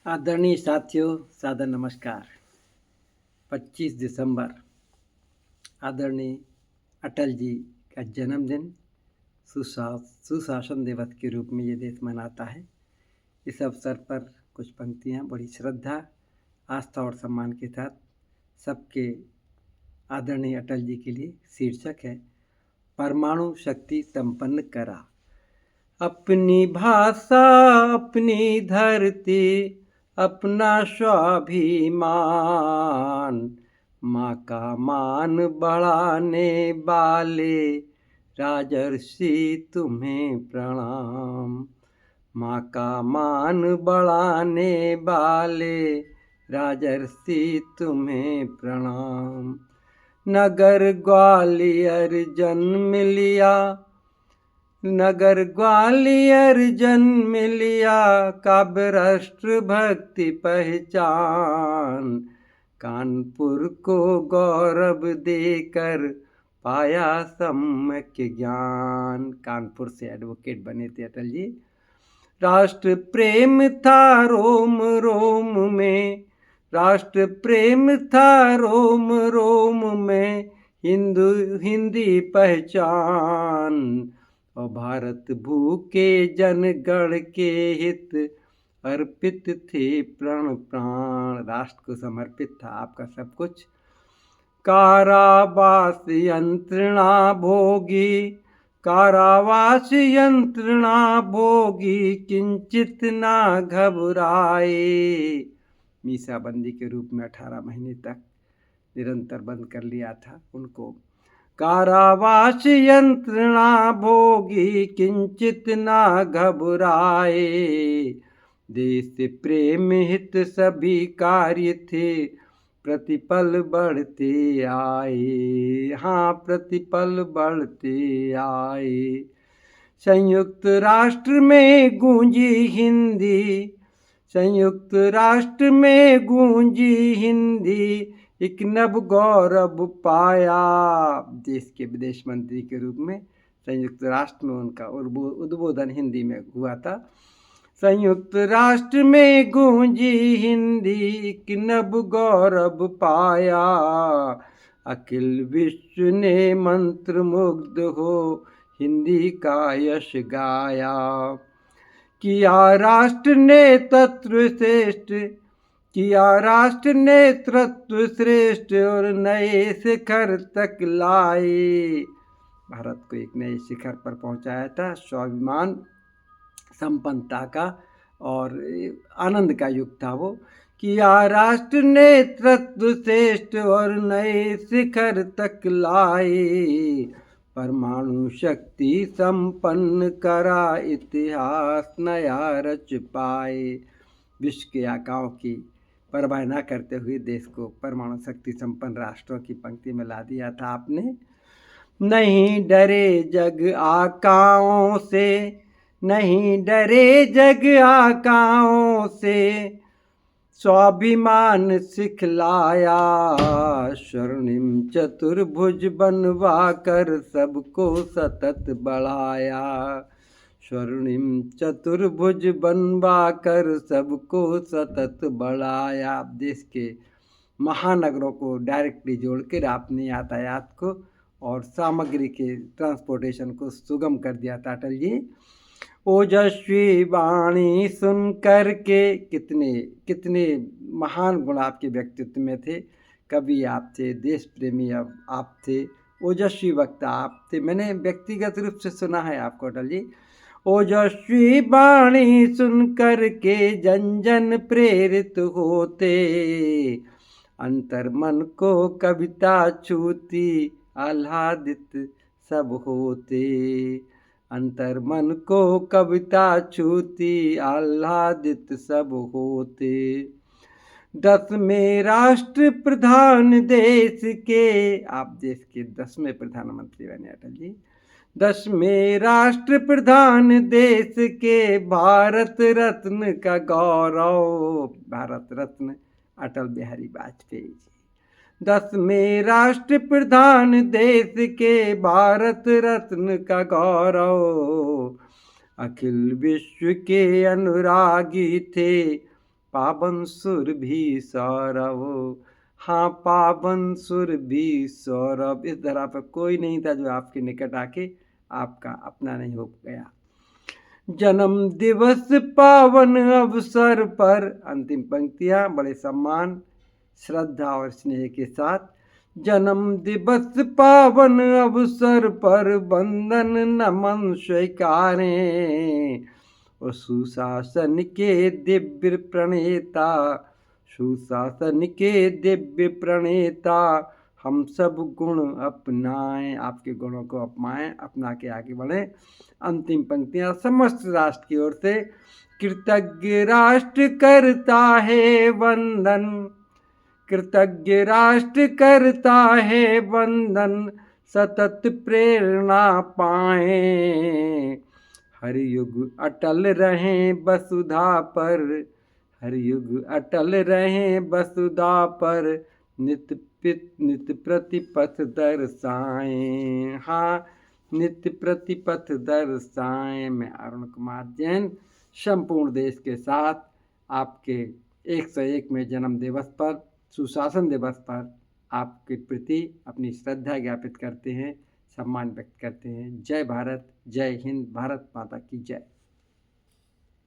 आदरणीय साथियों, सादर नमस्कार। 25 दिसंबर आदरणीय अटल जी का जन्मदिन सुशासन दिवस के रूप में ये देश मनाता है। इस अवसर पर कुछ पंक्तियाँ बड़ी श्रद्धा, आस्था और सम्मान के साथ सबके आदरणीय अटल जी के लिए शीर्षक है, परमाणु शक्ति संपन्न करा। अपनी भाषा, अपनी धरती, अपना स्वाभिमान, माँ का मान बढ़ाने वाले राजर्षि तुम्हें प्रणाम। माँ का मान बढ़ाने वाले राजर्षि तुम्हें प्रणाम। नगर ग्वालियर जन्म लिया, नगर ग्वालियर जन्म लिया, काव्य राष्ट्र भक्ति पहचान। कानपुर को गौरव देकर पाया सम्यक ज्ञान। कानपुर से एडवोकेट बने थे अटल जी। राष्ट्र प्रेम था रोम रोम में, राष्ट्र प्रेम था रोम रोम में, हिंदी पहचान। और भारत भूखे जनगण के हित अर्पित थे प्रण प्राण। राष्ट्र को समर्पित था आपका सब कुछ। कारावास यंत्रणा भोगी, कारावास यंत्रणा भोगी, किंचित ना घबराए। मीसाबंदी के रूप में 18 महीने तक निरंतर बंद कर लिया था उनको। कारावास यंत्रणा भोगी, किंचित ना घबराए। देश प्रेम हित सभी कार्य थे, प्रतिपल बढ़ते आए। हाँ, प्रतिपल बढ़ते आए। संयुक्त राष्ट्र में गूंजी हिंदी, संयुक्त राष्ट्र में गूंजी हिंदी, एक नव गौरव पाया। देश के विदेश मंत्री के रूप में संयुक्त राष्ट्र में उनका उद्बोधन हिंदी में हुआ था। संयुक्त राष्ट्र में गूंजी हिंदी, एक नव गौरव पाया। अखिल विश्व ने मंत्र मुग्ध हो हिंदी का यश गाया। किया राष्ट्र नेतृत्व श्रेष्ठ, किया राष्ट्र नेतृत्व श्रेष्ठ, और नए शिखर तक लाए। भारत को एक नए शिखर पर पहुंचाया था, स्वाभिमान संपन्नता का और आनंद का युग था वो। किया राष्ट्र नेतृत्व श्रेष्ठ, और नए शिखर तक लाए। परमाणु शक्ति संपन्न करा, इतिहास नया रच पाए। विश्व के आकाओं की परवाह न करते हुए देश को परमाणु शक्ति संपन्न राष्ट्रों की पंक्ति में ला दिया था आपने। नहीं डरे जग आकाओं से, नहीं डरे जग आकाओं से, स्वाभिमान सिखलाया। स्वर्णिम चतुर्भुज बनवा कर सबको सतत बढ़ाया। स्वर्णिम चतुर्भुज बनवा कर सबको सतत बढ़ाया। देश के महानगरों को डायरेक्टली जोड़कर आपने यातायात को और सामग्री के ट्रांसपोर्टेशन को सुगम कर दिया था अटल जी। ओजस्वी वाणी सुन कर के, कितने कितने महान गुण आपके व्यक्तित्व में थे। कवि आप थे, देश प्रेमी आप थे, ओजस्वी वक्ता आप थे। मैंने व्यक्तिगत रूप से सुना है आपको अटल जी। ओजस्वी वाणी सुन कर के जन जन प्रेरित होते, अंतर मन को कविता छूती आह्लादित सब होते। अंतर मन को कविता छूती आह्लादित सब होते। 10वें राष्ट्र प्रधान देश के, आप देश के 10वें प्रधानमंत्री बने अटल जी। 10वें राष्ट्र प्रधान देश के, भारत रत्न का गौरव। भारत रत्न अटल बिहारी वाजपेयी जी। 10वें राष्ट्र प्रधान देश के, भारत रत्न का गौरव। अखिल विश्व के अनुरागी थे, पावन सुर भी सौरभ। हाँ, पावन सुर भी सौरभ। इस धरा पर कोई नहीं था जो आपके निकट आके आपका अपना नहीं हो गया। जन्म दिवस पावन अवसर पर, अंतिम पंक्तियां बड़े सम्मान, श्रद्धा और स्नेह के साथ। जन्म दिवस पावन अवसर पर वंदन नमन स्वीकारें। और सुशासन के दिव्य प्रणेता, सुशासन के दिव्य प्रणेता, हम सब गुण अपनाएं। आपके गुणों को अपनाएं, अपना के आगे बढ़ें। अंतिम पंक्तियां समस्त राष्ट्र की ओर से। कृतज्ञ राष्ट्र करता है वंदन, कृतज्ञ राष्ट्र करता है वंदन, सतत प्रेरणा पाए। हर युग अटल रहें वसुधा पर, हर युग अटल रहें वसुधा पर, नित्य प्रतिपथ दर्शाएं। हाँ, नित्य प्रतिपथ दर्शाएं। मैं अरुण कुमार जैन संपूर्ण देश के साथ आपके 101वें जन्म दिवस पर, सुशासन दिवस पर आपके प्रति अपनी श्रद्धा ज्ञापित करते हैं, सम्मान व्यक्त करते हैं। जय भारत, जय हिंद, भारत माता की जय।